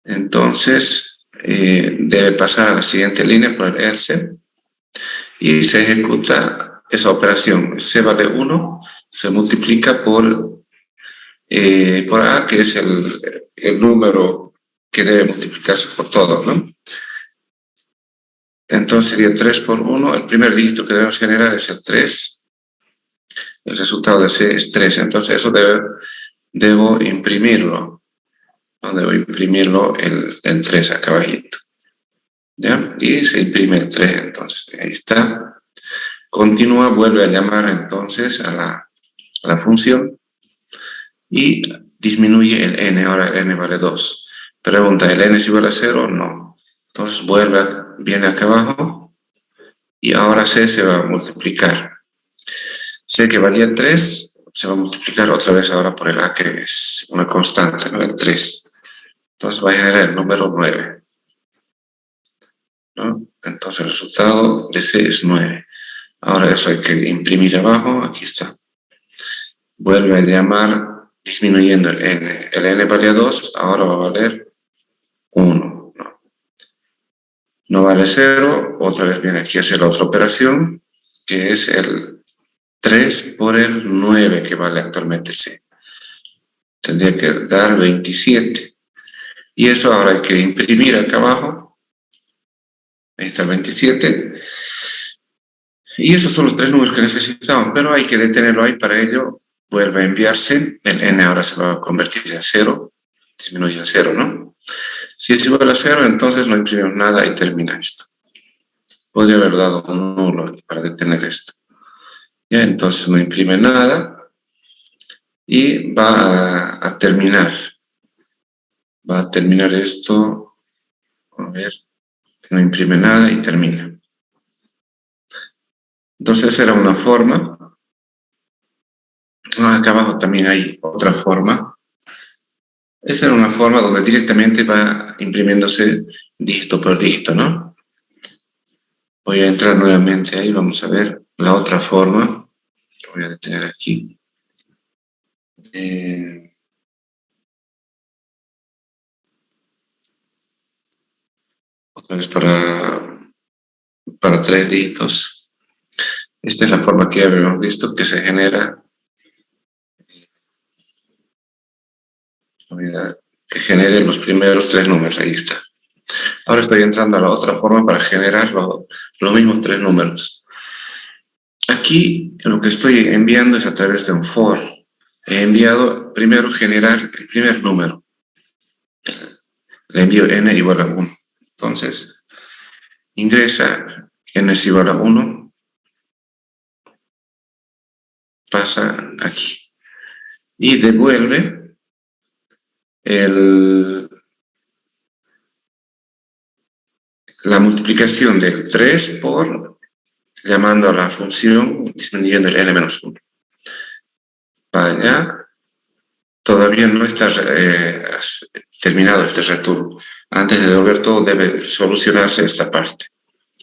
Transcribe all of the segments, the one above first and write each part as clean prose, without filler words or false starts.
Entonces, debe pasar a la siguiente línea por el else y se ejecuta esa operación. El c vale 1, se multiplica por A, que es el número que debe multiplicarse por todo, ¿no? Entonces sería 3 por 1, el primer dígito que debemos generar es el 3, el resultado de C es 3, entonces eso debo imprimirlo, ¿no? Debo imprimirlo el 3 acá abajito, ¿ya? Y se imprime el 3, entonces ahí está. Continúa, vuelve a llamar entonces a la función y disminuye el n, ahora el n vale 2. Pregunta, ¿el n es igual a 0? No. Entonces viene acá abajo y ahora C se va a multiplicar. C que valía 3 se va a multiplicar otra vez ahora por el A, que es una constante, ¿no? El 3. Entonces va a generar el número 9, ¿no? Entonces el resultado de C es 9. Ahora eso hay que imprimir abajo, aquí está. Vuelve a llamar disminuyendo el n. El n valía 2, ahora va a valer 1. No vale 0, otra vez viene aquí a hacer la otra operación, que es el 3 por el 9 que vale actualmente C. Tendría que dar 27. Y eso ahora hay que imprimir acá abajo. Ahí está el 27. Y esos son los tres números que necesitamos, pero hay que detenerlo ahí. Para ello vuelve a enviarse. El n ahora se va a convertir en 0. Disminuye a 0, ¿no? Si es igual a 0, entonces no imprimimos nada y termina esto. Podría haber dado un nulo para detener esto. Ya, entonces no imprime nada y va a terminar. Va a terminar esto. A ver, no imprime nada y termina. Entonces era una forma. Acá abajo también hay otra forma. Esa era una forma donde directamente va imprimiéndose dígito por dígito, ¿no? Voy a entrar nuevamente ahí, vamos a ver la otra forma. Lo voy a detener aquí. Otra vez para 3 dígitos. Esta es la forma que ya habíamos visto que se genera. Que genere los primeros 3 números, ahí está. Ahora estoy entrando a la otra forma para generar los mismos 3 números. Aquí lo que estoy enviando es a través de un for. He enviado primero generar el primer número. Le envío n igual a 1. Entonces, ingresa n es igual a 1. Pasa aquí. Y devuelve la multiplicación del 3 por llamando a la función disminuyendo el n-1. Vaya, todavía no está terminado este return. Antes de devolver todo debe solucionarse esta parte.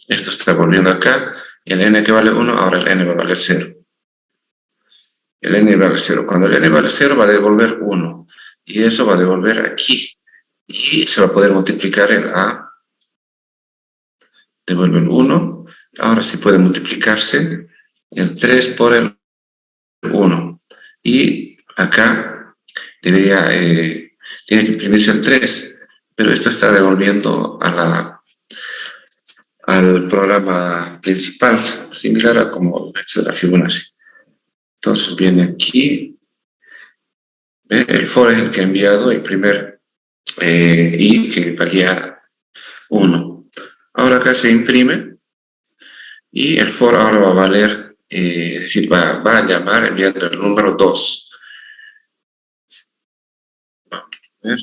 Esto está volviendo acá, el n que vale 1, ahora el n va a valer 0. El n vale 0. Cuando el n vale 0 va a devolver 1. Y eso va a devolver aquí. Y se va a poder multiplicar el a. Devuelve el 1. Ahora sí puede multiplicarse el 3 por el 1. Y acá tiene que imprimirse el 3. Pero esto está devolviendo al programa principal, similar a como he hecho la Fibonacci. Entonces viene aquí. El for es el que ha enviado el primer i que valía 1. Ahora acá se imprime y el for ahora va a valer, es decir, va a llamar enviando el número 2. Vamos a ver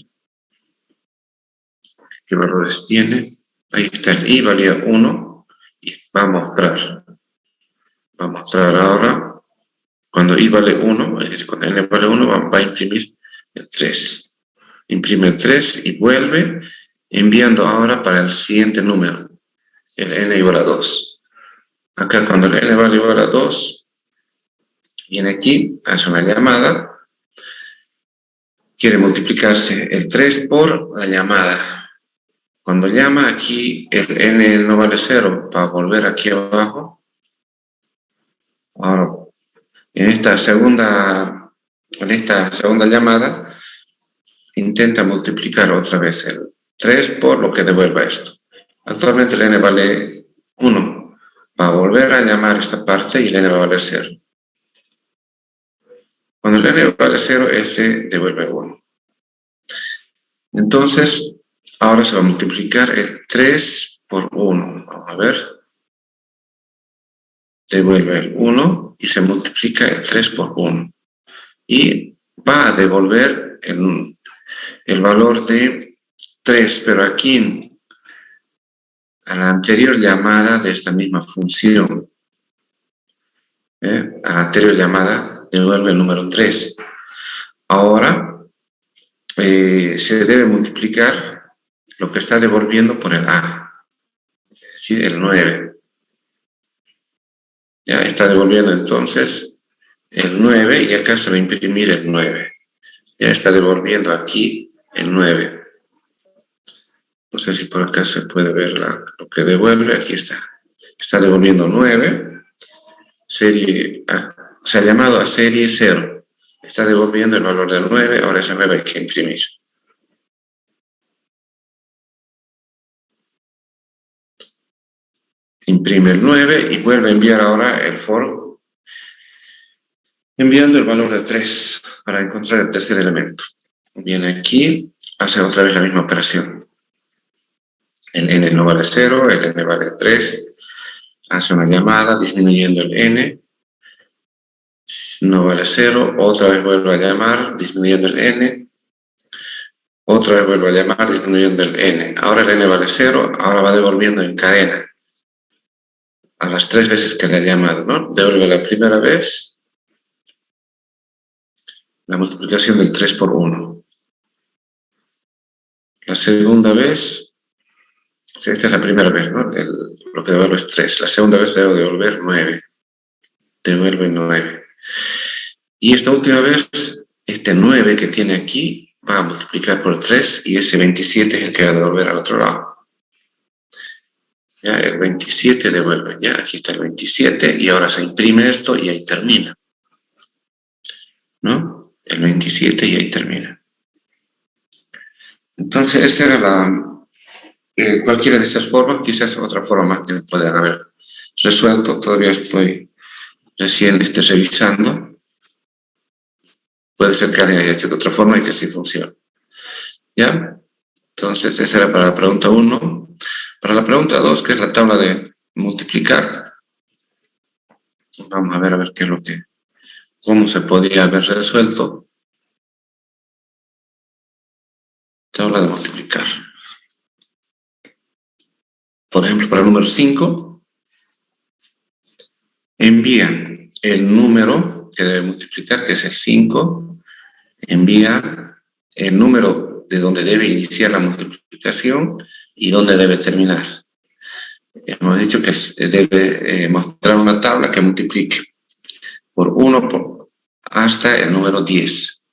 qué valores tiene. Ahí está el i, valía 1 y va a mostrar ahora cuando i vale 1, es decir, cuando n vale 1 va a imprimir el 3. Imprime el 3 y vuelve enviando ahora para el siguiente número, el n igual a 2. Acá cuando el n vale igual a 2, viene aquí, hace una llamada quiere multiplicarse el 3 por la llamada. Cuando llama aquí, el n no vale 0 para volver aquí abajo. Ahora, en esta segunda llamada, intenta multiplicar otra vez el 3 por lo que devuelva esto. Actualmente el n vale 1. Va a volver a llamar esta parte y el n va a valer 0. Cuando el n vale 0, este devuelve 1. Entonces, ahora se va a multiplicar el 3 por 1. Vamos a ver. Devuelve el 1 y se multiplica el 3 por 1. Y va a devolver el valor de 3, pero aquí a la anterior llamada de esta misma función. A la anterior llamada devuelve el número 3. Ahora se debe multiplicar lo que está devolviendo por el a, es decir, el 9. Ya está devolviendo entonces el 9 y acá se va a imprimir el 9. Ya está devolviendo aquí el 9. No sé si por acá se puede ver lo que devuelve. Aquí está. Está devolviendo 9. Se ha llamado a serie 0. Está devolviendo el valor del 9. Ahora ese 9 hay que imprimir. Imprime el 9 y vuelve a enviar ahora el for, enviando el valor de 3 para encontrar el tercer elemento. Viene aquí, hace otra vez la misma operación. El n no vale 0, el n vale 3. Hace una llamada disminuyendo el n. No vale 0, otra vez vuelve a llamar disminuyendo el n. Otra vez vuelve a llamar disminuyendo el n. Ahora el n vale 0, ahora va devolviendo en cadena. A las 3 veces que le ha llamado, ¿no? Devuelve la primera vez la multiplicación del 3 por 1. La segunda vez, esta es la primera vez, ¿no? Lo que devuelve es 3. La segunda vez debe devolver 9. Devuelve 9. Y esta última vez, este 9 que tiene aquí, va a multiplicar por 3 y ese 27 es el que va a devolver al otro lado. Ya, el 27 devuelve, ya, aquí está el 27 y ahora se imprime esto y ahí termina. ¿No? El 27 y ahí termina. Entonces, esa era cualquiera de esas formas, quizás otra forma más que puedan haber resuelto. Todavía estoy recién revisando. Puede ser que alguien haya hecho de otra forma y que sí funcione. ¿Ya? Entonces, esa era para la pregunta 1. Para la pregunta 2, que es la tabla de multiplicar, vamos a ver qué es cómo se podría haber resuelto. Tabla de multiplicar. Por ejemplo, para el número 5, envía el número que debe multiplicar, que es el 5, envía el número de donde debe iniciar la multiplicación y dónde debe terminar. Hemos dicho que debe mostrar una tabla que multiplique por 1 hasta el número 10.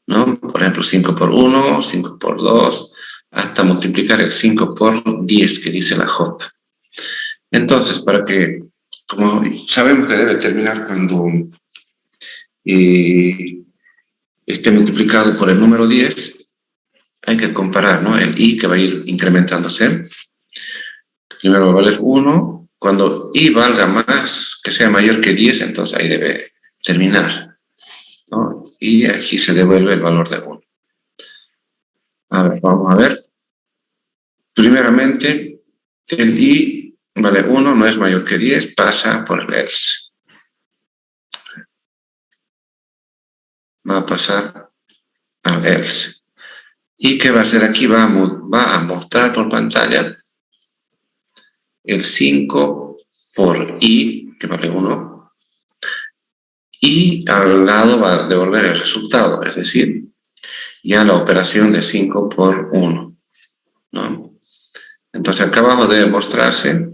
¿No? Por ejemplo, 5 por 1, 5 por 2, hasta multiplicar el 5 por 10 que dice la J. Entonces, como sabemos que debe terminar cuando esté multiplicado por el número 10, hay que comparar, ¿no? El i que va a ir incrementándose. Primero va a valer 1. Cuando i valga más, que sea mayor que 10, entonces ahí debe terminar, ¿no? Y aquí se devuelve el valor de 1. A ver, vamos a ver. Primeramente, el i vale 1, no es mayor que 10, pasa por el else. Va a pasar al else. ¿Y qué va a hacer aquí? Va a mostrar por pantalla el 5 por i, que vale 1, y al lado va a devolver el resultado, es decir, ya la operación de 5 por 1, ¿no? Entonces acá abajo debe mostrarse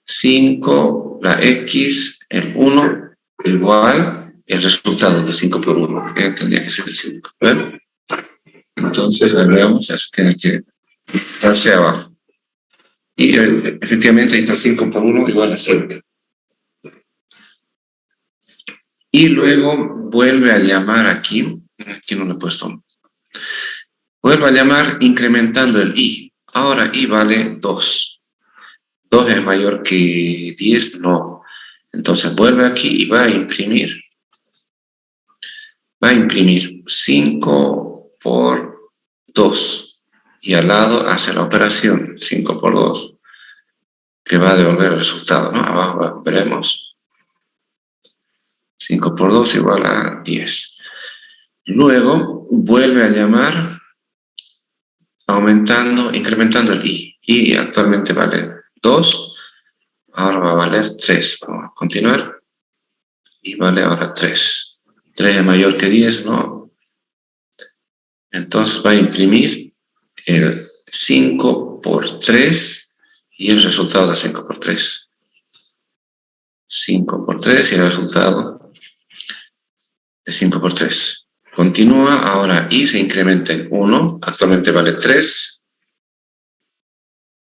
5, la x, el 1, igual el resultado de 5 por 1, que tendría que ser el 5. ¿Ven? Entonces, veamos, eso tiene que darse abajo. Y efectivamente, ahí está 5 por 1 igual a 5. Y luego vuelve a llamar aquí no le he puesto. Vuelve a llamar incrementando el i. Ahora i vale 2. 2 es mayor que 10, no. Entonces vuelve aquí y va a imprimir. Va a imprimir 5 por 2. Y al lado hace la operación 5 por 2, que va a devolver el resultado, ¿no? Abajo veremos. 5 por 2 igual a 10. Luego vuelve a llamar incrementando el i. I actualmente vale 2, ahora va a valer 3. Vamos a continuar. Y vale ahora 3. 3 es mayor que 10, ¿no? Entonces va a imprimir el 5 por 3 y el resultado de 5 por 3. 5 por 3 y el resultado de 5 por 3. Continúa, ahora i se incrementa en 1, actualmente vale 3.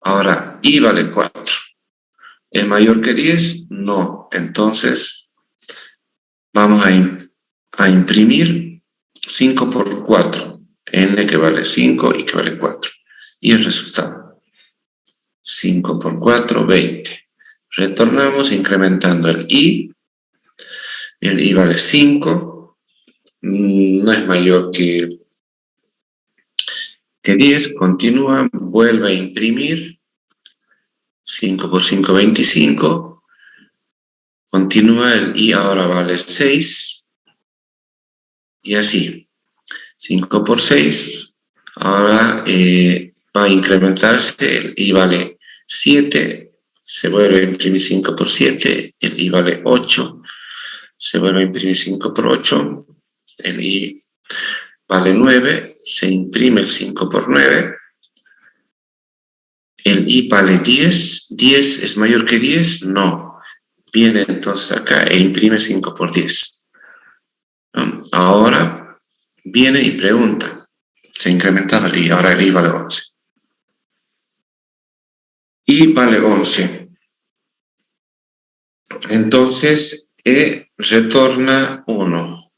Ahora i vale 4. ¿Es mayor que 10? No. Entonces vamos a imprimir 5 por 4. N que vale 5 y que vale 4. Y el resultado. 5 por 4, 20. Retornamos incrementando el i. El i vale 5. No es mayor que 10. Continúa, vuelve a imprimir. 5 por 5, 25. Continúa, el i ahora vale 6. Y así. 5 por 6. Ahora va a incrementarse. El i vale 7. Se vuelve a imprimir 5 por 7. El i vale 8. Se vuelve a imprimir 5 por 8. El i vale 9. Se imprime el 5 por 9. El i vale 10. ¿10 es mayor que 10? No. Viene entonces acá e imprime 5 por 10. Ahora viene y pregunta. Se ha incrementado el i. Ahora el i vale 11. I vale 11. Entonces e retorna 1.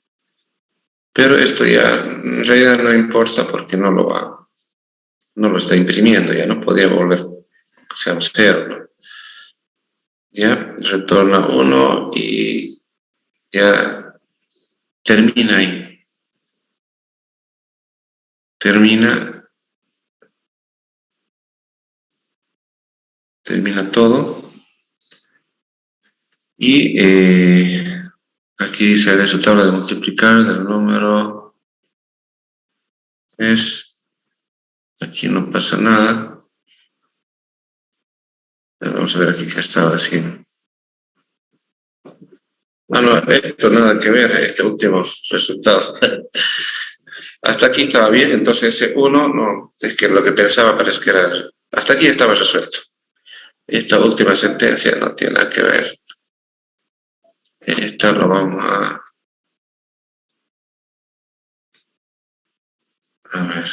Pero esto ya en realidad no importa porque no lo está imprimiendo, ya no podía volver, o sea, 0, ¿no? Ya retorna 1 y ya termina ahí. Termina todo. Y aquí dice el resultado de multiplicar del número es, aquí no pasa nada. Vamos a ver aquí qué estaba haciendo. No, esto nada que ver, este último resultado. Hasta aquí estaba bien, entonces ese 1, no, es que lo que pensaba parece que era, hasta aquí estaba resuelto. Esta última sentencia no tiene nada que ver. Esta lo vamos a ver.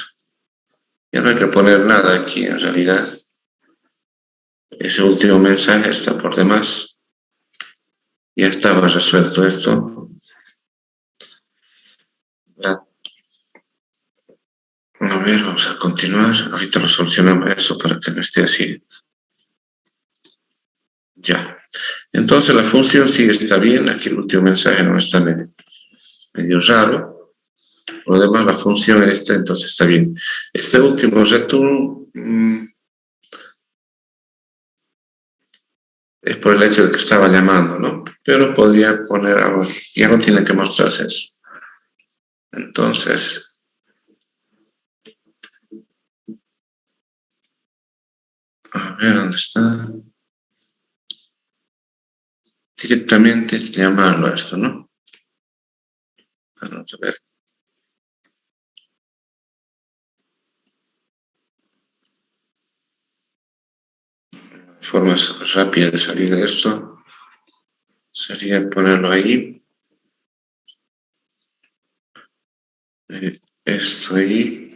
Ya no hay que poner nada aquí en realidad. Ese último mensaje está por demás. Ya estaba resuelto esto. A ver, vamos a continuar. Ahorita lo solucionamos eso para que no esté así. Ya. Entonces la función sí está bien. Aquí el último mensaje no está medio raro. Por lo demás, la función esta entonces está bien. Este último return es por el hecho de que estaba llamando, ¿no? Pero podría poner algo aquí. Ya no tiene que mostrarse eso. Entonces, a ver dónde está. Directamente es llamarlo a esto, ¿no? Vamos a ver. Formas rápidas de salir de esto sería ponerlo ahí. Esto ahí.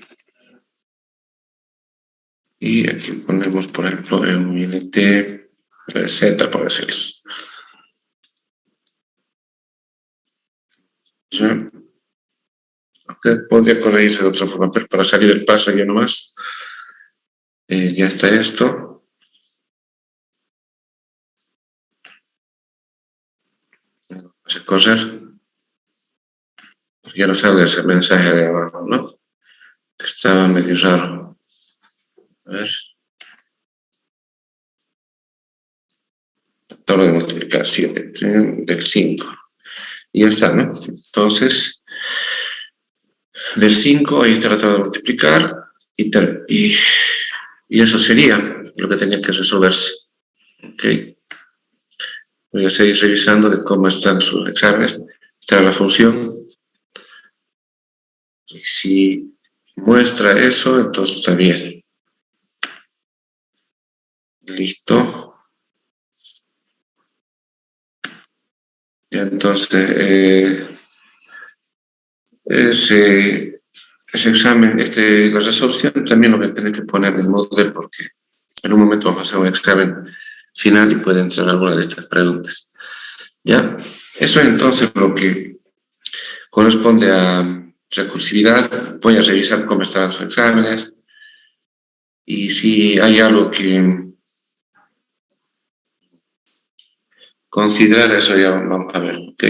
Y aquí ponemos, por ejemplo, un INT Z, por decirlo. ¿Ya? Okay. Podría corregirse de otra forma, pero para salir del paso ya nomás. Ya está esto. Vamos a correr. Ya no sale ese mensaje de abajo, ¿no? Estaba medio raro. A ver. Factor de multiplicar 7 del 5. Y ya está, ¿no? Entonces, del 5 ahí tratado de multiplicar y eso sería lo que tenía que resolverse. ¿Ok? Voy a seguir revisando de cómo están sus exámenes. Está la función. Y si muestra eso, entonces está bien. Listo. Y entonces, ese examen, la resolución también lo voy a tener que poner en el Moodle porque en un momento vamos a hacer un examen final y puede entrar alguna de estas preguntas. ¿Ya? Eso es entonces lo que corresponde a recursividad. Voy a revisar cómo están los exámenes y si hay algo que considerar, eso ya vamos a ver, ¿ok?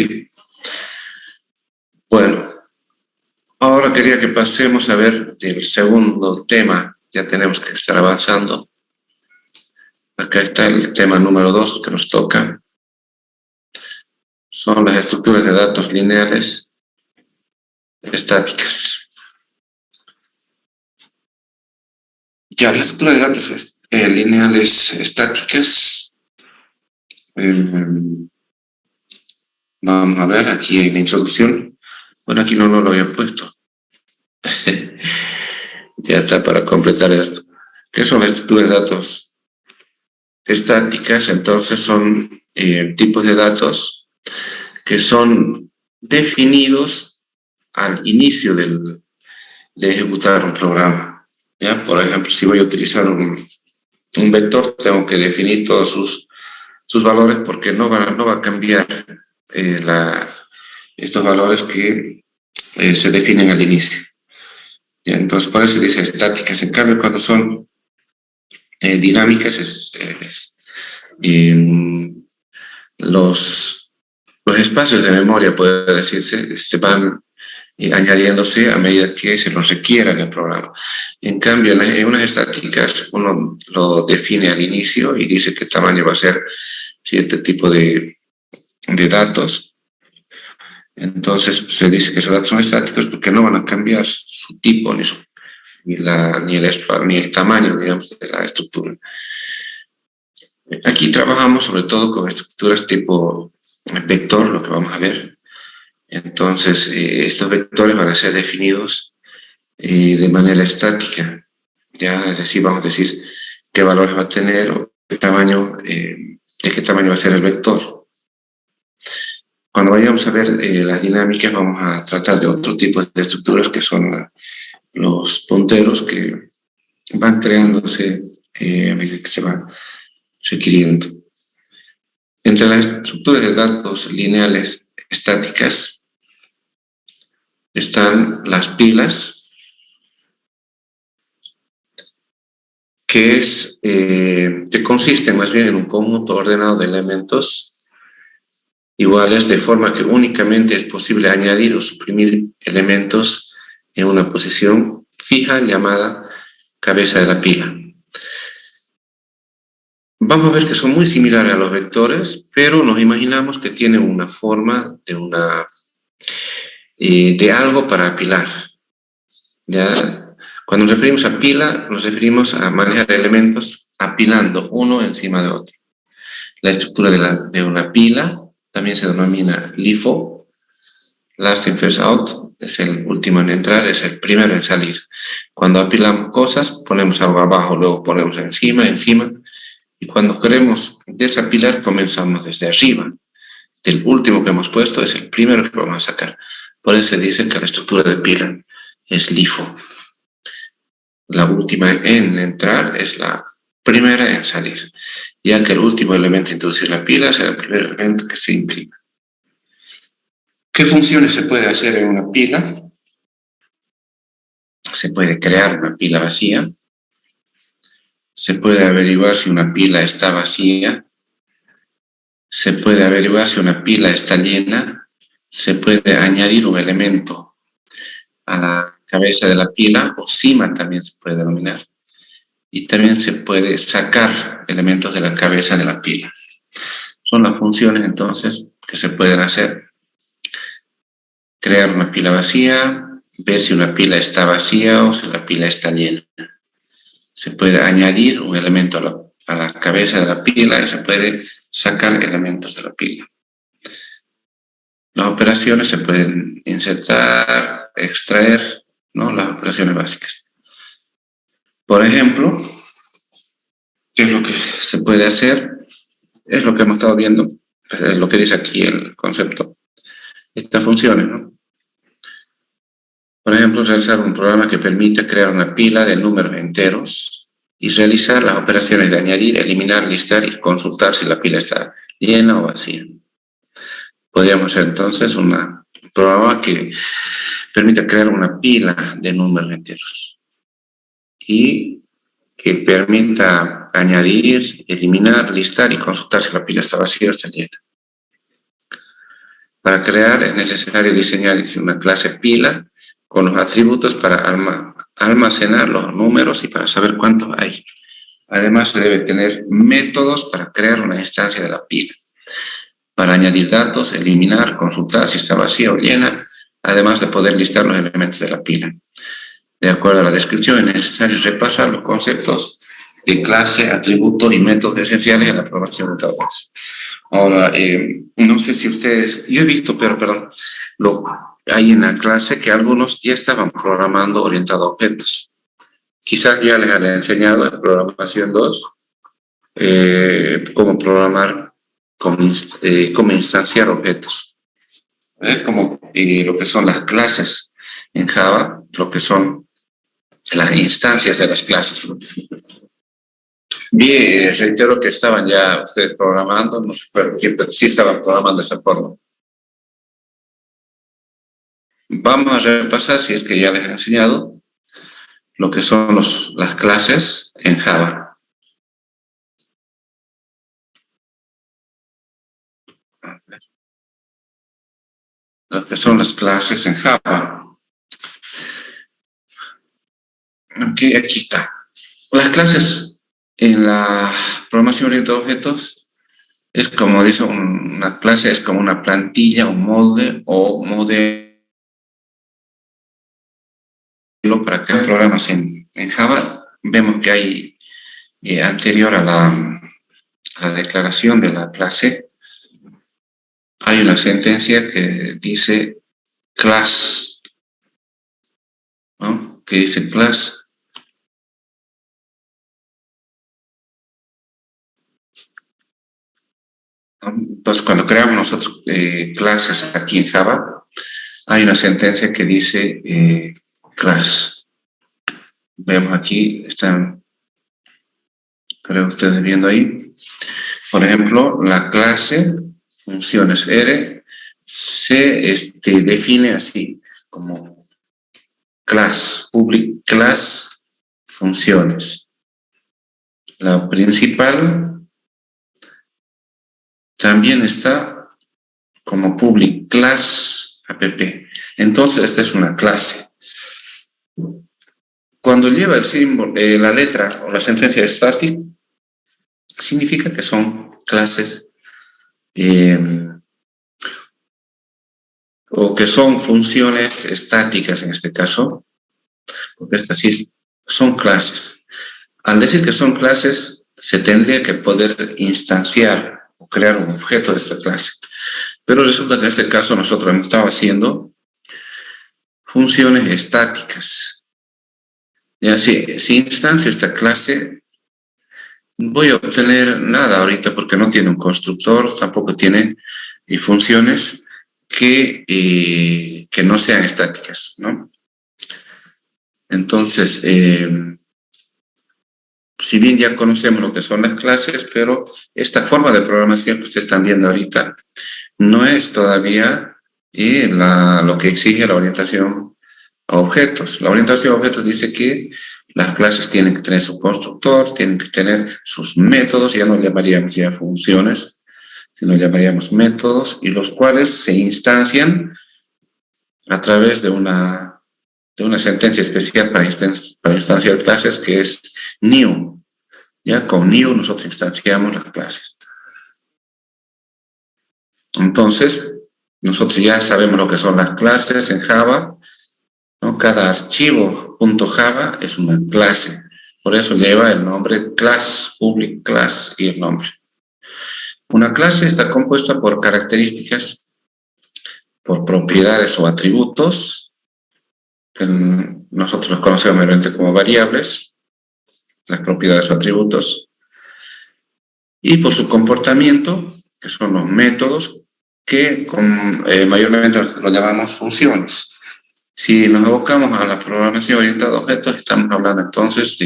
Bueno, ahora quería que pasemos a ver el segundo tema. Ya tenemos que estar avanzando. Acá está el tema número 2 que nos toca. Son las estructuras de datos lineales estáticas. Ya, las estructuras de datos lineales estáticas. Vamos a ver aquí en la introducción. Bueno, aquí no lo había puesto. Ya está para completar esto. ¿Qué son las estructuras de datos estáticas? Entonces son tipos de datos que son definidos al inicio de ejecutar un programa. ¿Ya? Por ejemplo, si voy a utilizar un vector, tengo que definir todos sus valores porque no va a cambiar estos valores que se definen al inicio. ¿Ya? Entonces, por eso se dice estáticas. En cambio, cuando son dinámicas, los espacios de memoria, puede decirse, van añadiéndose a medida que se los requiera en el programa. En cambio, en unas estáticas uno lo define al inicio y dice qué tamaño va a ser cierto tipo de datos. Entonces se dice que esos datos son estáticos porque no van a cambiar su tipo ni el tamaño, digamos, de la estructura. Aquí trabajamos sobre todo con estructuras tipo vector, lo que vamos a ver. Entonces, estos vectores van a ser definidos de manera estática. Ya, es decir, vamos a decir qué valores va a tener o qué tamaño, de qué tamaño va a ser el vector. Cuando vayamos a ver las dinámicas, vamos a tratar de otro tipo de estructuras que son los punteros que van creándose a medida que se van requiriendo. Entre las estructuras de datos lineales estáticas están las pilas, que consisten más bien en un conjunto ordenado de elementos iguales, de forma que únicamente es posible añadir o suprimir elementos en una posición fija llamada cabeza de la pila. Vamos a ver que son muy similares a los vectores, pero nos imaginamos que tienen una forma de algo para apilar. ¿Ya? Cuando nos referimos a pila, nos referimos a manejar elementos apilando uno encima de otro. La estructura de una pila también se denomina LIFO. Last in, first out es el último en entrar, es el primero en salir. Cuando apilamos cosas, ponemos algo abajo, luego ponemos encima, y cuando queremos desapilar, comenzamos desde arriba. Del último que hemos puesto es el primero que vamos a sacar. Por eso se dice que la estructura de pila es LIFO. la última en entrar es la primera en salir, ya que el último elemento a introducir la pila será el primer elemento que se imprime. ¿Qué funciones se puede hacer en una pila? Se puede crear una pila vacía, se puede averiguar si una pila está vacía, se puede averiguar si una pila está llena, se puede añadir un elemento a la cabeza de la pila, o cima también se puede denominar, y también se puede sacar elementos de la cabeza de la pila. Son las funciones entonces que se pueden hacer: crear una pila vacía, ver si una pila está vacía o si la pila está llena. Se puede añadir un elemento a la cabeza de la pila y se puede sacar elementos de la pila. Las operaciones se pueden insertar, extraer, ¿no? Las operaciones básicas. Por ejemplo, ¿qué es lo que se puede hacer? Es lo que hemos estado viendo, pues es lo que dice aquí el concepto. Estas funciones, ¿no? Por ejemplo, realizar un programa que permite crear una pila de números enteros y realizar las operaciones de añadir, eliminar, listar y consultar si la pila está llena o vacía. Podríamos hacer entonces un programa que permite crear una pila de números enteros y que permita añadir, eliminar, listar y consultar si la pila está vacía o está llena. Para crear es necesario diseñar una clase pila con los atributos para almacenar los números y para saber cuántos hay. Además, se debe tener métodos para crear una instancia de la pila, para añadir datos, eliminar, consultar si está vacía o llena, además de poder listar los elementos de la pila. De acuerdo a la descripción, es necesario repasar los conceptos de clase, atributos y métodos esenciales en la programación de datos. Ahora, no sé si ustedes, yo he visto, pero hay en la clase que algunos ya estaban programando orientado a objetos. Quizás ya les han enseñado en programación 2 cómo programar, cómo instanciar objetos. Como lo que son las clases en Java, lo que son las instancias de las clases. Bien, reitero que estaban ya ustedes programando, no sé, pero sí estaban programando de esa forma. Vamos a repasar, si es que ya les he enseñado, lo que son las clases en Java. Lo que son las clases en Java. Ok, aquí está. Las clases en la programación orientada a objetos es como dice una clase, es como una plantilla, un molde o modelo para crear programas en Java. Vemos que hay, anterior a la declaración de la clase, hay una sentencia que dice class, ¿no? Que dice class. Entonces, cuando creamos nosotros clases aquí en Java, hay una sentencia que dice class. Vemos aquí, están, creo ustedes viendo ahí. Por ejemplo, la clase funciones R se define así, como class, public class funciones. La principal también está como public class app. Entonces, esta es una clase. Cuando lleva el símbolo, la letra o la sentencia static, significa que son clases o que son funciones estáticas en este caso, porque estas sí son clases. Al decir que son clases, se tendría que poder instanciar o crear un objeto de esta clase. Pero resulta que en este caso nosotros hemos estado haciendo funciones estáticas. Ya si instancio esta clase, voy a obtener nada ahorita porque no tiene un constructor, tampoco tiene funciones que no sean estáticas, ¿no? Entonces, si bien ya conocemos lo que son las clases, pero esta forma de programación que ustedes están viendo ahorita no es todavía lo que exige la orientación a objetos. La orientación a objetos dice que las clases tienen que tener su constructor, tienen que tener sus métodos, ya no llamaríamos ya funciones, sino llamaríamos métodos, y los cuales se instancian a través de una sentencia especial para instanciar clases, que es new. Ya con new nosotros instanciamos las clases. Entonces, nosotros ya sabemos lo que son las clases en Java, ¿no? Cada archivo .java es una clase. Por eso lleva el nombre class, public class y el nombre. Una clase está compuesta por características, por propiedades o atributos, que nosotros los conocemos mayormente como variables, las propiedades o atributos, y por su comportamiento, que son los métodos, que mayormente lo llamamos funciones. Si nos abocamos a la programación orientada a objetos, estamos hablando entonces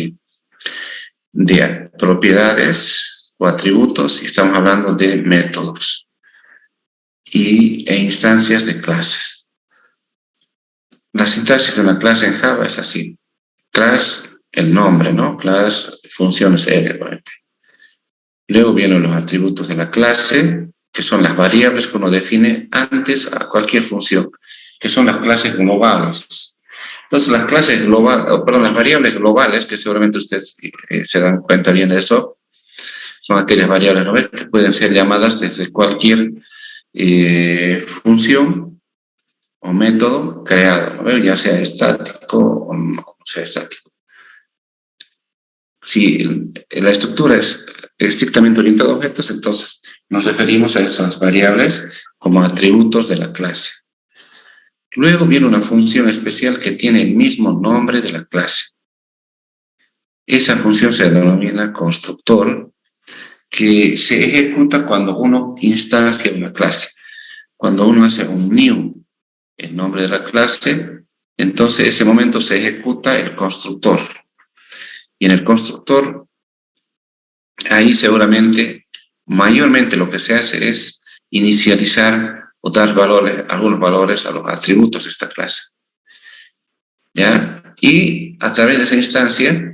de propiedades o atributos, y estamos hablando de métodos e instancias de clases. La sintaxis de una clase en Java es así. Class, el nombre, ¿no? Class, funciones L, por ejemplo. Luego vienen los atributos de la clase, que son las variables que uno define antes a cualquier función, que son las clases globales. Entonces, las variables globales, que seguramente ustedes se dan cuenta bien de eso, son aquellas variables, ¿no?, que pueden ser llamadas desde cualquier función o método creado, ¿no?, ya sea estático o no sea estático. Si la estructura es estrictamente orientada a objetos, entonces nos referimos a esas variables como atributos de la clase. Luego viene una función especial que tiene el mismo nombre de la clase. Esa función se denomina constructor, que se ejecuta cuando uno instancia una clase. Cuando uno hace un new, el nombre de la clase, entonces en ese momento se ejecuta el constructor. Y en el constructor, ahí seguramente, mayormente lo que se hace es inicializar o dar algunos valores a los atributos de esta clase. ¿Ya? Y a través de esa instancia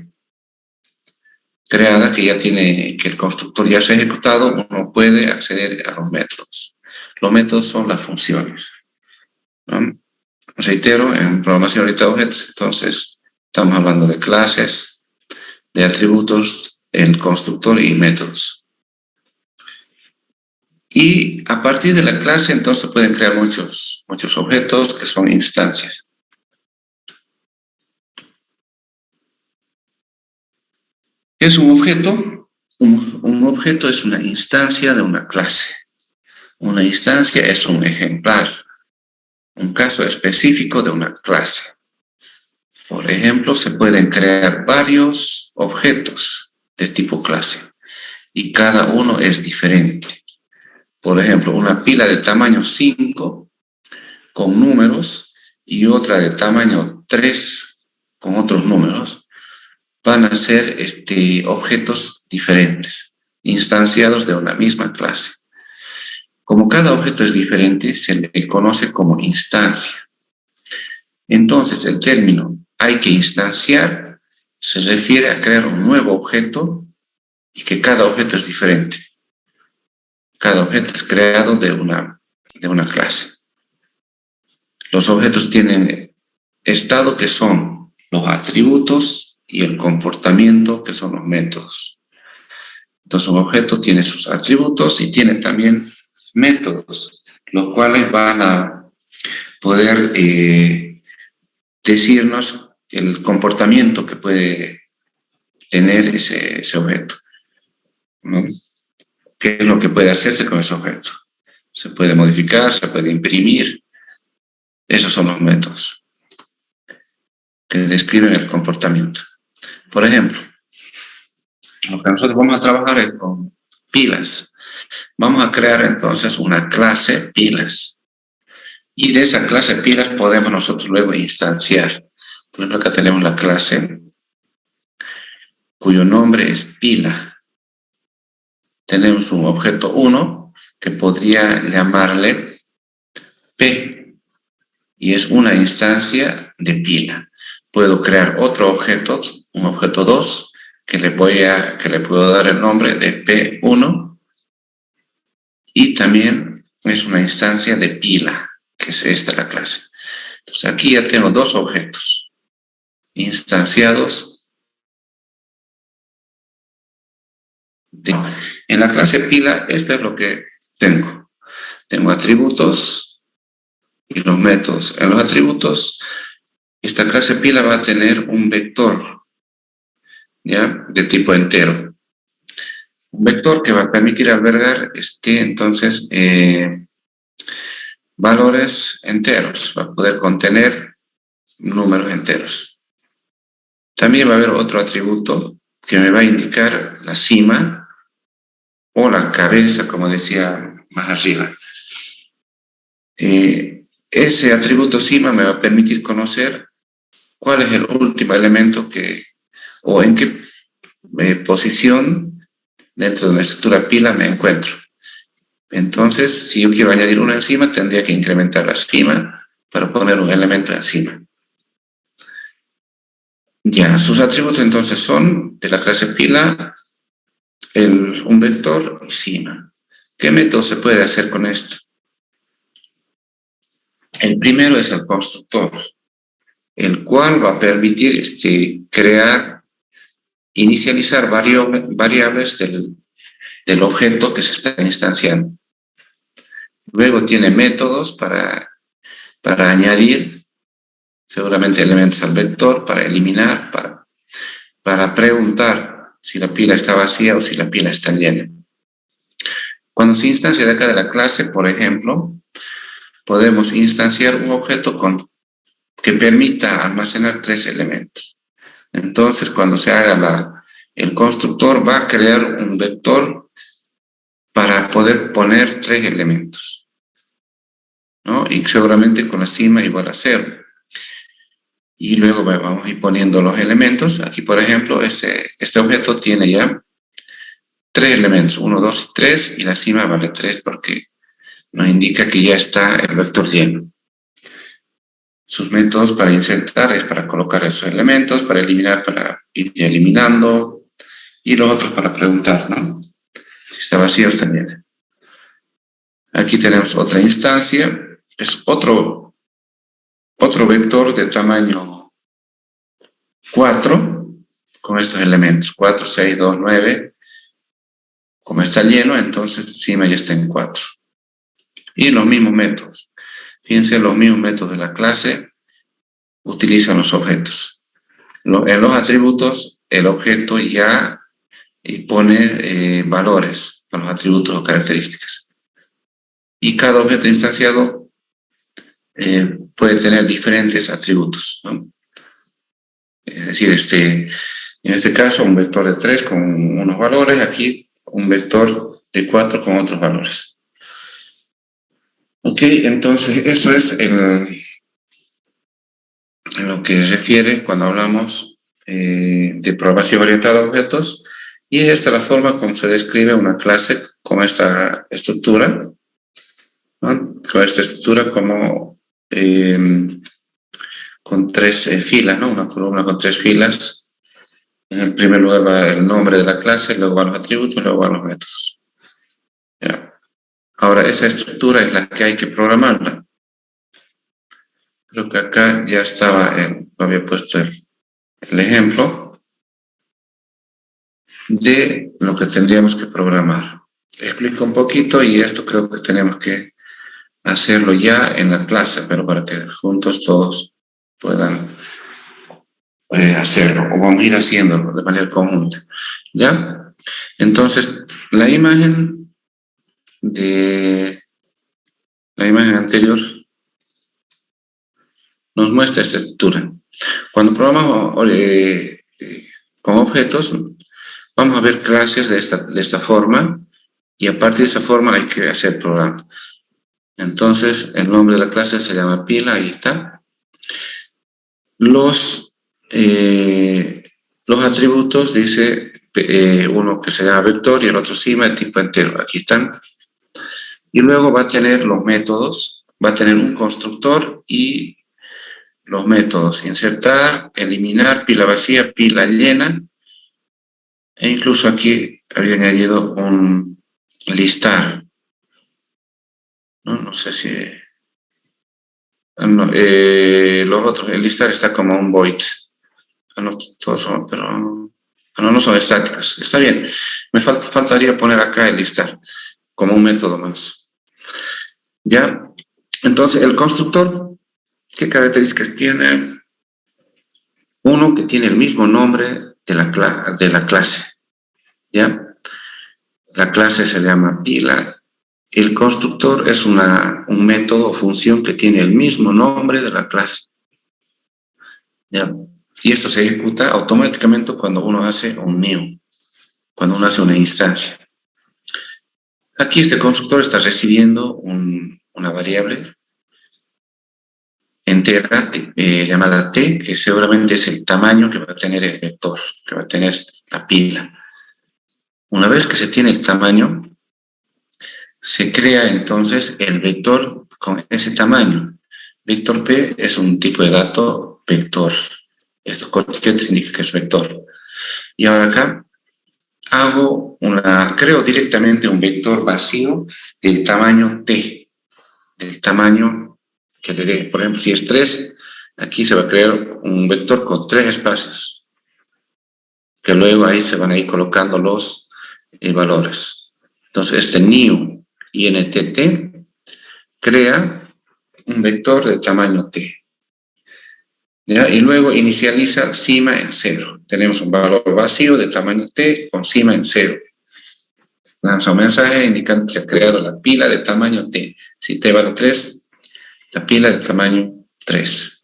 creada, que el constructor ya se ha ejecutado, uno puede acceder a los métodos. Los métodos son las funciones, ¿no? Reitero, en programación orientada a objetos, entonces estamos hablando de clases, de atributos, el constructor y métodos. Y a partir de la clase, entonces pueden crear muchos objetos que son instancias. ¿Qué es un objeto? Un objeto es una instancia de una clase. Una instancia es un ejemplar, un caso específico de una clase. Por ejemplo, se pueden crear varios objetos de tipo clase y cada uno es diferente. Por ejemplo, una pila de tamaño 5 con números y otra de tamaño 3 con otros números van a ser objetos diferentes, instanciados de una misma clase. Como cada objeto es diferente, se le conoce como instancia. Entonces, el término hay que instanciar se refiere a crear un nuevo objeto y que cada objeto es diferente. Cada objeto es creado de una clase. Los objetos tienen estado, que son los atributos, y el comportamiento, que son los métodos. Entonces, un objeto tiene sus atributos y tiene también métodos, los cuales van a poder decirnos el comportamiento que puede tener ese objeto, ¿no? ¿Qué es lo que puede hacerse con ese objeto? Se puede modificar, se puede imprimir. Esos son los métodos que describen el comportamiento. Por ejemplo, lo que nosotros vamos a trabajar es con pilas. Vamos a crear entonces una clase pilas. Y de esa clase pilas podemos nosotros luego instanciar. Por ejemplo, acá tenemos la clase cuyo nombre es pila. Tenemos un objeto 1 que podría llamarle P y es una instancia de pila. Puedo crear otro objeto, un objeto 2, que le puedo dar el nombre de P1 y también es una instancia de pila, que es esta la clase. Entonces aquí ya tengo dos objetos instanciados. En la clase pila, esto es lo que tengo. Tengo atributos y los métodos. En los atributos, esta clase pila va a tener un vector, ¿ya? De tipo entero. Un vector que va a permitir albergar, entonces, valores enteros. Va a poder contener números enteros. También va a haber otro atributo que me va a indicar la cima o la cabeza, como decía más arriba. Ese atributo cima me va a permitir conocer cuál es el último elemento o en qué posición dentro de una estructura pila me encuentro. Entonces, si yo quiero añadir una encima, tendría que incrementar la cima para poner un elemento encima. Ya, sus atributos entonces son de la clase pila, un vector y cima. ¿Qué método se puede hacer con esto? El primero es el constructor, el cual va a permitir inicializar variables del objeto que se está instanciando. Luego tiene métodos para añadir seguramente elementos al vector, para eliminar, para preguntar si la pila está vacía o si la pila está llena. Cuando se instancia de acá de la clase, por ejemplo, podemos instanciar un objeto que permita almacenar 3 elementos. Entonces, cuando se haga el constructor va a crear un vector para poder poner 3 elementos, ¿no? Y seguramente con la cima igual a 0. Y luego vamos a ir poniendo los elementos. Aquí, por ejemplo, este objeto tiene ya 3 elementos, 1, 2 y 3, y la cima vale 3 porque nos indica que ya está el vector lleno. Sus métodos para insertar es para colocar esos elementos, para eliminar, para ir eliminando, y los otros para preguntar, ¿no? Si está vacío, está lleno. Aquí tenemos otra instancia, es otro vector de tamaño 4, con estos elementos, 4, 6, 2, 9. Como está lleno, entonces encima ya está en 4. Y los mismos métodos. Fíjense, los mismos métodos de la clase utilizan los objetos. En los atributos, el objeto ya pone valores a los atributos o características. Y cada objeto instanciado puede tener diferentes atributos, ¿no? Es decir, en este caso, un vector de 3 con unos valores, aquí un vector de 4 con otros valores. Ok, entonces eso es en lo que refiere cuando hablamos de programación orientada a objetos, y es esta la forma como se describe una clase con esta estructura, ¿no? Con esta estructura como con 3 filas, ¿no? Una columna con 3 filas. En primer lugar va el nombre de la clase, luego van los atributos, luego van los métodos. ¿Ya? Ahora, esa estructura es la que hay que programarla. Creo que acá ya estaba, había puesto el ejemplo de lo que tendríamos que programar. Explico un poquito y esto creo que tenemos que hacerlo ya en la clase, pero para que juntos todos puedan hacerlo, o vamos a ir haciéndolo de manera conjunta. ¿Ya? Entonces, la imagen anterior nos muestra esta estructura. Cuando programamos con objetos, vamos a ver clases de esta forma, y a partir de esa forma hay que hacer programa. Entonces, el nombre de la clase se llama pila, ahí está. Los Los atributos, dice uno que se llama vector y el otro sigma de tipo entero. Aquí están. Y luego va a tener los métodos, va a tener un constructor y los métodos: insertar, eliminar, pila vacía, pila llena. E incluso aquí había añadido un listar. No sé si... No, los otros, el listar está como un void. No, todos son, pero no son estáticos. Está bien. Me faltaría poner acá el listar como un método más. ¿Ya? Entonces, el constructor, ¿qué características tiene? Uno, que tiene el mismo nombre de la clase. ¿Ya? La clase se llama pila. El constructor es un método o función que tiene el mismo nombre de la clase. ¿Ya? Y esto se ejecuta automáticamente cuando uno hace un new, cuando uno hace una instancia. Aquí este constructor está recibiendo una variable entera llamada t, que seguramente es el tamaño que va a tener el vector, que va a tener la pila. Una vez que se tiene el tamaño, se crea entonces el vector con ese tamaño. Vector P es un tipo de dato vector. Estos coeficientes indican que es vector. Y ahora acá creo directamente un vector vacío del tamaño t, del tamaño que le dé. Por ejemplo, si es 3, aquí se va a crear un vector con 3 espacios, que luego ahí se van a ir colocando los valores. Entonces, este new INTT crea un vector de tamaño t. ¿Ya? Y luego inicializa sigma en 0. Tenemos un valor vacío de tamaño t con sigma en 0. Lanza un mensaje indicando que se ha creado la pila de tamaño t. Si t vale 3, la pila de tamaño 3.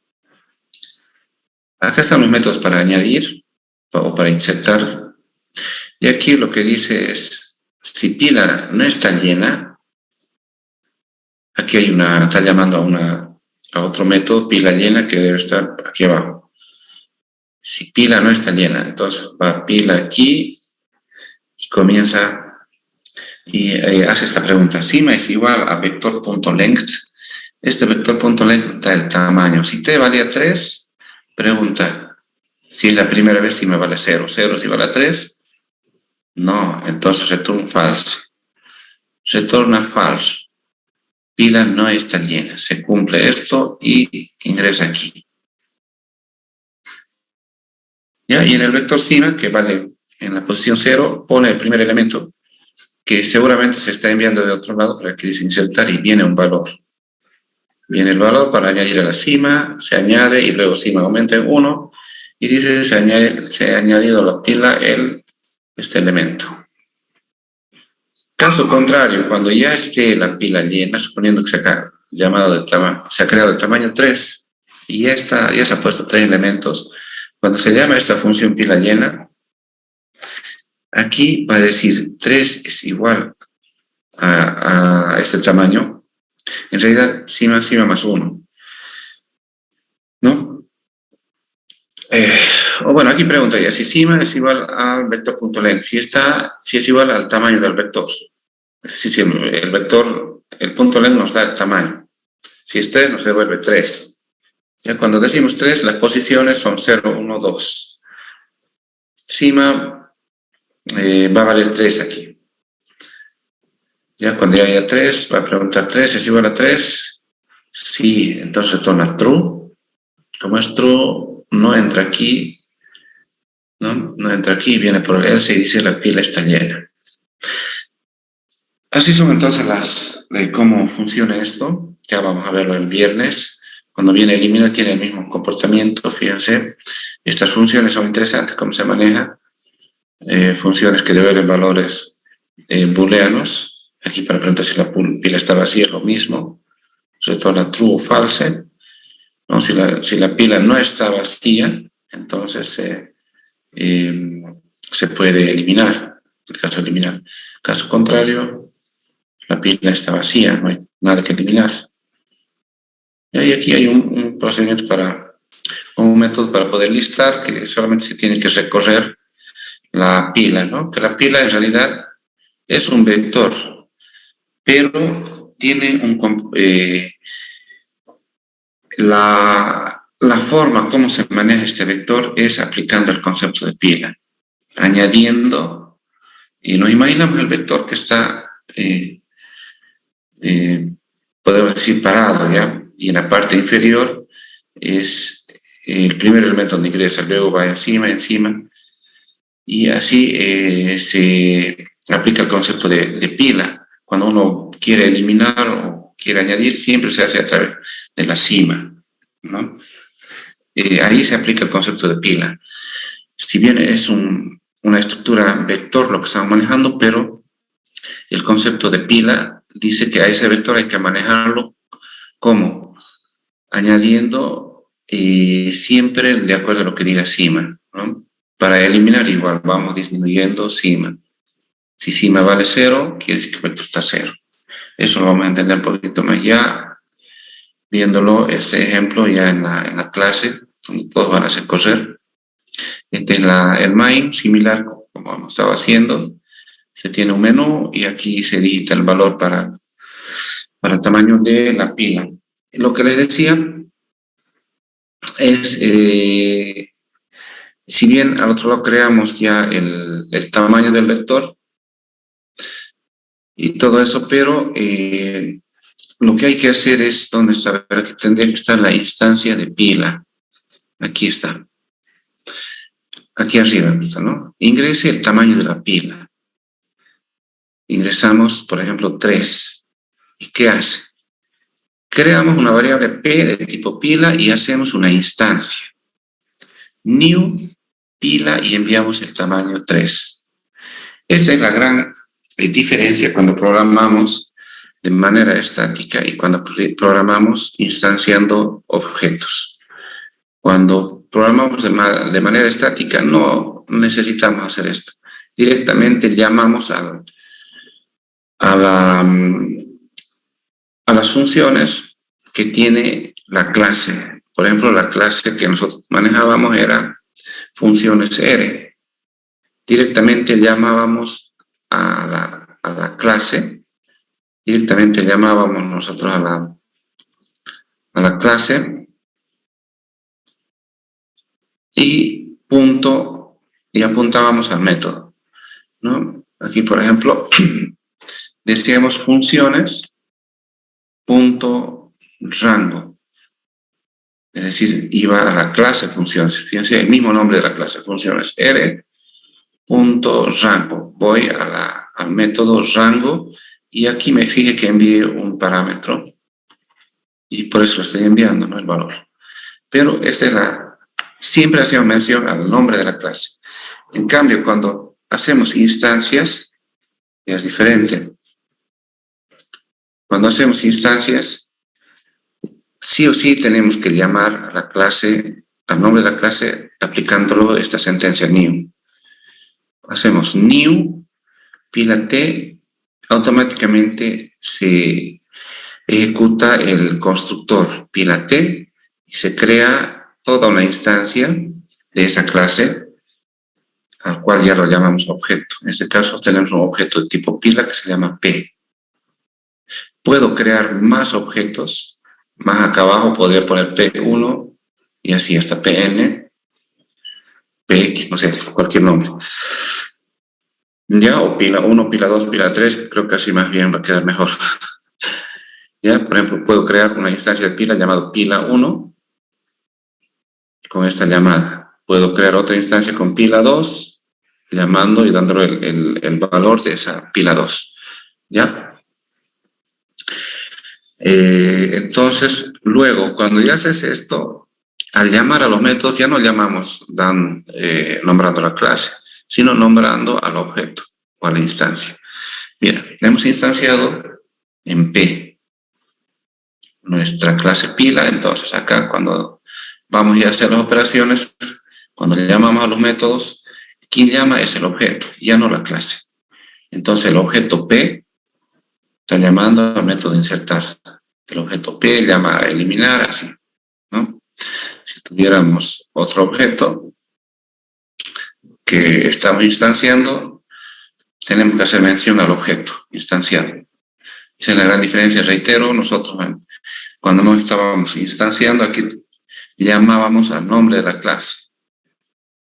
Acá están los métodos para añadir o para insertar. Y aquí lo que dice es, si pila no está llena, aquí está llamando a otro método, pila llena, que debe estar aquí abajo. Si pila no está llena, entonces va pila aquí y comienza y hace esta pregunta. Sigma es igual a vector.length. Este vector.length da el tamaño. Si t valía 3, pregunta si es la primera vez, si me vale 0. 0 si vale 3. No, entonces retorna falso. Retorna falso. Pila no está llena. Se cumple esto y ingresa aquí. ¿Ya? Y en el vector sigma, que vale en la posición 0, pone el primer elemento, que seguramente se está enviando de otro lado para que dice insertar y viene un valor. Viene el valor para añadir a la sigma, se añade y luego sigma aumenta en 1 y dice se ha añadido a la pila este elemento. Caso contrario, cuando ya esté la pila llena, suponiendo que se ha creado de tamaño 3 y ya se ha puesto 3 elementos, cuando se llama esta función pila llena, aquí va a decir 3 es igual a este tamaño. En realidad, sigma más 1. ¿No? Bueno, aquí pregunta ya, si sigma es igual al vector.length, si es igual al tamaño del vector. Si el vector, el punto length nos da el tamaño. Si es 3, nos devuelve 3. Ya cuando decimos 3, las posiciones son 0, 1, 2. Sigma va a valer 3 aquí. Ya cuando ya haya 3, va a preguntar 3, ¿es igual a 3? Sí, entonces retorna true. Como es true, no entra aquí. No entra aquí, viene por el else y dice la pila está llena. Así son entonces cómo funciona esto. Ya vamos a verlo el viernes. Cuando viene elimina tiene el mismo comportamiento, fíjense. Estas funciones son interesantes, cómo se maneja. Funciones que devuelven valores booleanos. Aquí para preguntar si la pila está vacía es lo mismo. Retorna true o false. ¿No? Si la pila no está vacía, entonces se puede eliminar. En el caso de eliminar. Caso contrario, la pila está vacía, no hay nada que eliminar. Y aquí hay un procedimiento para un método para poder listar que solamente se tiene que recorrer la pila, ¿no? Que la pila en realidad es un vector, pero tiene la forma como se maneja este vector es aplicando el concepto de pila, añadiendo, y nos imaginamos el vector que está, podemos decir, parado, ¿ya? Y en la parte inferior es el primer elemento donde ingresa, luego va encima, y así se aplica el concepto de pila. Cuando uno quiere eliminar o quiere añadir, siempre se hace a través de la cima, ¿no? Ahí se aplica el concepto de pila. Si bien es una estructura vector lo que estamos manejando, pero el concepto de pila dice que a ese vector hay que manejarlo como añadiendo siempre de acuerdo a lo que diga cima, ¿no? Para eliminar igual vamos disminuyendo cima. Si cima vale 0, quiere decir que el vector está 0. Eso lo vamos a entender un poquito más ya viéndolo, este ejemplo ya en la clase, donde todos van a hacer correr. Este es el main, similar como hemos estado haciendo. Se tiene un menú y aquí se digita el valor para el tamaño de la pila. Lo que les decía es, si bien al otro lado creamos ya el tamaño del vector y todo eso, pero lo que hay que hacer es, ¿dónde está? Aquí tendría que estar la instancia de pila. Aquí está. Aquí arriba, ¿no? Ingrese el tamaño de la pila. Ingresamos, por ejemplo, 3. ¿Y qué hace? Creamos una variable P de tipo pila y hacemos una instancia. New pila y enviamos el tamaño 3. Esta es la gran diferencia cuando programamos de manera estática y cuando programamos instanciando objetos. Cuando programamos de manera estática no necesitamos hacer esto. Directamente llamamos a las funciones que tiene la clase. Por ejemplo, la clase que nosotros manejábamos era funciones R. Directamente llamábamos a la clase, directamente llamábamos nosotros a la clase y punto, y apuntábamos al método, ¿no? Aquí, por ejemplo, decíamos funciones punto rango, es decir, iba a la clase funciones, fíjense el mismo nombre de la clase, funciones R punto rango, voy al método rango y aquí me exige que envíe un parámetro y por eso lo estoy enviando, ¿no? El valor. Pero siempre hacemos mención al nombre de la clase. En cambio, cuando hacemos instancias, es diferente. Cuando hacemos instancias, sí o sí tenemos que llamar a la clase, al nombre de la clase, aplicándolo esta sentencia new. Hacemos new, pila T, automáticamente se ejecuta el constructor pila T y se crea toda una instancia de esa clase al cual ya lo llamamos objeto. En este caso tenemos un objeto de tipo pila que se llama P. Puedo crear más objetos, más acá abajo podría poner P1 y así hasta Pn, Px, no sé, cualquier nombre. Ya, o pila 1, pila 2, pila 3, creo que así más bien va a quedar mejor. Ya, por ejemplo, puedo crear una instancia de pila llamada pila 1 con esta llamada. Puedo crear otra instancia con pila 2 llamando y dándole el valor de esa pila 2. ¿Ya? Entonces, luego, cuando ya haces esto, al llamar a los métodos ya no llamamos nombrando la clase, sino nombrando al objeto o a la instancia. Mira, hemos instanciado en P nuestra clase pila, entonces acá cuando vamos ya a hacer las operaciones, cuando le llamamos a los métodos, quien llama es el objeto, ya no la clase. Entonces el objeto P está llamando al método insertar. El objeto P llama a eliminar, así, ¿no? Si si tuviéramos otro objeto que estamos instanciando, tenemos que hacer mención al objeto instanciado. Esa es la gran diferencia. Reitero, nosotros cuando no estábamos instanciando, aquí llamábamos al nombre de la clase,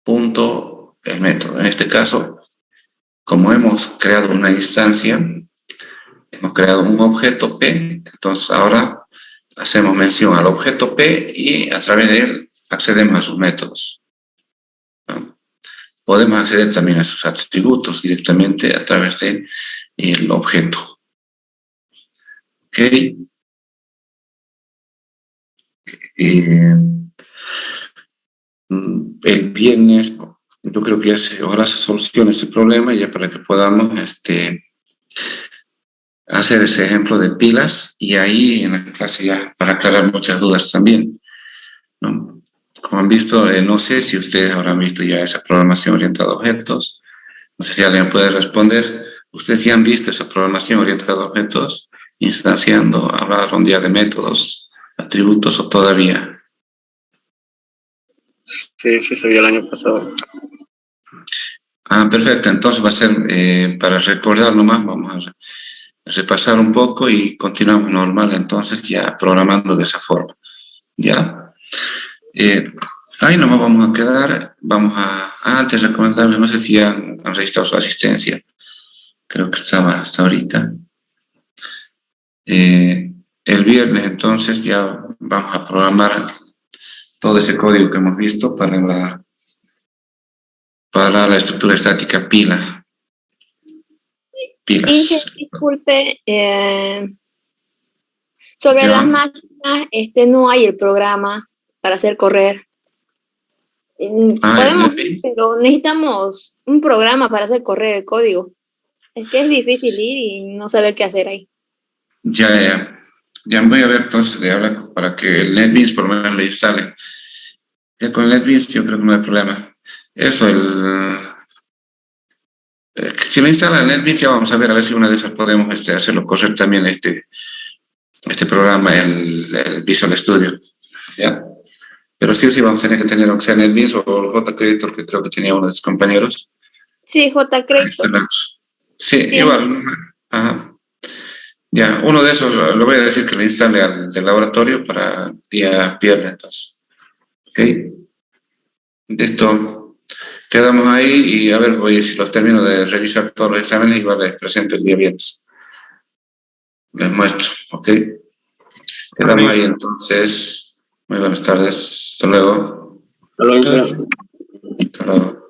punto el método. En este caso, como hemos creado una instancia, hemos creado un objeto P, entonces ahora hacemos mención al objeto P y a través de él accedemos a sus métodos, ¿no? Podemos acceder también a sus atributos directamente a través del objeto. ¿Ok? El viernes, yo creo que ahora se soluciona ese problema ya para que podamos hacer ese ejemplo de pilas y ahí en la clase ya para aclarar muchas dudas también, ¿no? Como han visto, no sé si ustedes habrán visto ya esa programación orientada a objetos, no sé si alguien puede responder. ¿Ustedes ya han visto esa programación orientada a objetos, instanciando, hablaron ya de métodos, atributos o todavía? Sí, sí se vio el año pasado. Ah, perfecto. Entonces va a ser, para recordar nomás, vamos a repasar un poco y continuamos normal, entonces ya programando de esa forma. ¿Ya? Ahí nomás vamos a quedar. Vamos a, antes recomendarles, no sé si han registrado su asistencia. Creo que estaba hasta ahorita. El viernes, entonces, ya vamos a programar todo ese código que hemos visto para la estructura estática pilas. Disculpe, sobre las máquinas, no hay el programa para hacer correr. Podemos, pero necesitamos un programa para hacer correr el código. Es que es difícil ir y no saber qué hacer ahí. Ya voy a ver entonces de hablar para que el NetBeans por lo menos le instale. Ya con el NetBeans yo creo que no hay problema. Esto, si lo instala el NetBeans ya vamos a ver si una de esas podemos hacerlo correr también este programa, el Visual Studio. ¿Ya? Pero sí vamos a tener que tener, aunque sea NetBeans o el JCreator, que creo que tenía uno de sus compañeros. Sí, JCreator. Sí, igual. Ajá. Ya, uno de esos lo voy a decir que le instale al del laboratorio para el día viernes, entonces. ¿Ok? Esto, quedamos ahí y a ver, si los termino de revisar todos los exámenes, igual les presento el día viernes. Les muestro, ¿ok? Quedamos ahí entonces. Muy buenas tardes. Hasta luego. Hasta luego. Hasta luego.